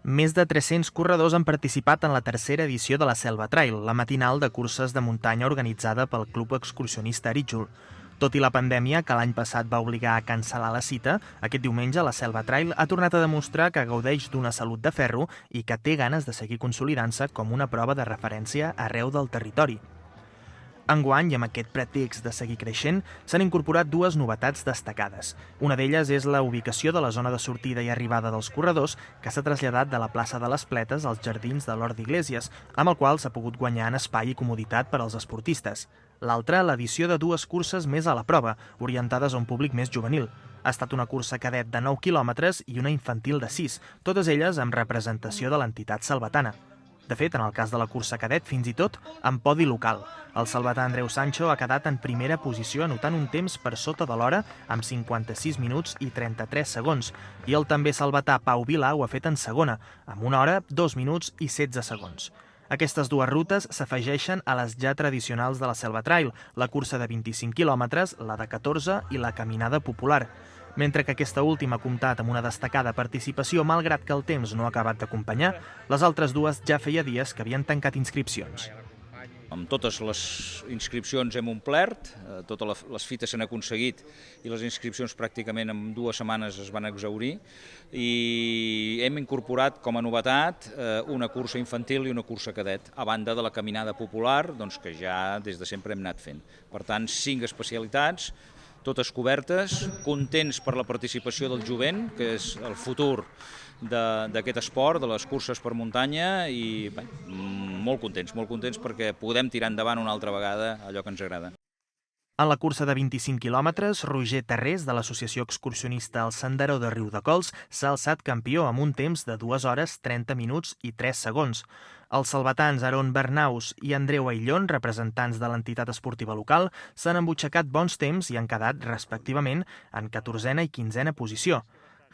Més de 300 corredors han participat en la tercera edició de la Selva Trail, la matinal de curses de muntanya organitzada pel Club Excursionista Arítjol. Tot i la pandèmia, que l'any passat va obligar a cancel·lar la cita, aquest diumenge la Selva Trail ha tornat a demostrar que gaudeix d'una salut de ferro i que té ganes de seguir consolidant-se com una prova de referència arreu del territori. Enguany, i amb aquest pretext de seguir creixent, s'han incorporat dues novetats destacades. Una d'elles és la ubicació de la zona de sortida i arribada dels corredors, que s'ha traslladat de la plaça de les Pletes als jardins de l'Hort d'Iglesias, amb el qual s'ha pogut guanyar en espai i comoditat per als esportistes. L'altra, l'edició de dues curses més a la prova, orientades a un públic més juvenil. Ha estat una cursa cadet de 9 quilòmetres i una infantil de 6, totes elles amb representació de l'entitat salvatana. De fet, en el cas de la cursa cadet, fins i tot amb podi local. El salvatà Andreu Sancho ha quedat en primera posició anotant un temps per sota de l'hora amb 56 minuts i 33 segons. I el també salvatà Pau Vilà ho ha fet en segona, amb 1 hora, 2 minuts i 16 segons. Aquestes dues rutes s'afegeixen a les ja tradicionals de la Selva Trail, la cursa de 25 quilòmetres, la de 14 i la caminada popular. Mentre que aquesta última ha comptat amb una destacada participació, malgrat que el temps no ha acabat d'acompanyar, les altres dues ja feia dies que havien tancat inscripcions. Amb totes les inscripcions hem omplert, totes les fites s'han aconseguit i les inscripcions pràcticament en 2 setmanes es van exhaurir i hem incorporat com a novetat una cursa infantil i una cursa cadet, a banda de la caminada popular que ja des de sempre hem anat fent. Per tant, 5 especialitats, totes cobertes, contents per la participació del jovent, que és el futur d'aquest esport, de les curses per muntanya, i bé, molt contents perquè podem tirar endavant una altra vegada allò que ens agrada. En la cursa de 25 quilòmetres, Roger Terrés, de l'associació excursionista El Senderó de Riudecols, s'ha alçat campió amb un temps de 2 hores, 30 minuts i 3 segons. Els salvatans Aron Bernaus i Andreu Aillón, representants de l'entitat esportiva local, s'han embutxacat bons temps i han quedat, respectivament, en 14a i 15a posició.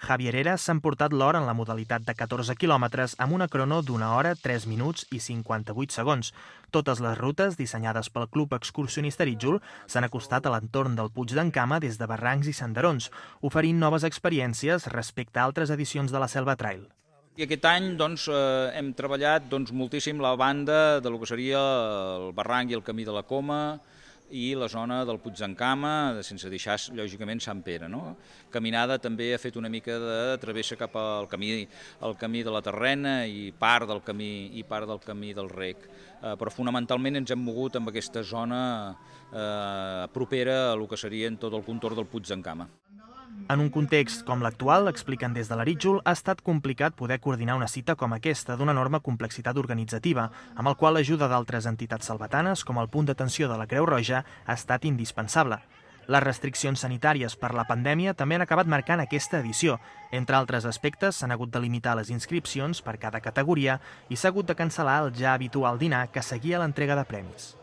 Javier Herrera s'ha emportat l'or en la modalitat de 14 quilòmetres amb una crono d'1 hora, 3 minuts i 58 segons. Totes les rutes, dissenyades pel Club Excursionista Arítjol, s'han acostat a l'entorn del Puig d'en Cama des de barrancs i senderons, oferint noves experiències respecte a altres edicions de la Selva Trail. I aquest any hem treballat moltíssim la banda de lo que seria el barranc i el camí de la Coma i la zona del Puig d'en Cama, sense deixar, lògicament, Sant Pere. Caminada també ha fet una mica de travessa cap al camí de la Terrena i part del camí del Rec. Però fonamentalment ens hem mogut amb aquesta zona propera a lo que seria tot el contorn del Puig d'en Cama. En un context com l'actual, expliquen des de l'Arítjol, ha estat complicat poder coordinar una cita com aquesta d'una enorme complexitat organitzativa, amb el qual l'ajuda d'altres entitats salvatanes, com el Punt d'Atenció de la Creu Roja, ha estat indispensable. Les restriccions sanitàries per la pandèmia també han acabat marcant aquesta edició. Entre altres aspectes, s'han hagut de limitar les inscripcions per cada categoria i s'ha hagut de cancel·lar el ja habitual dinar que seguia l'entrega de premis.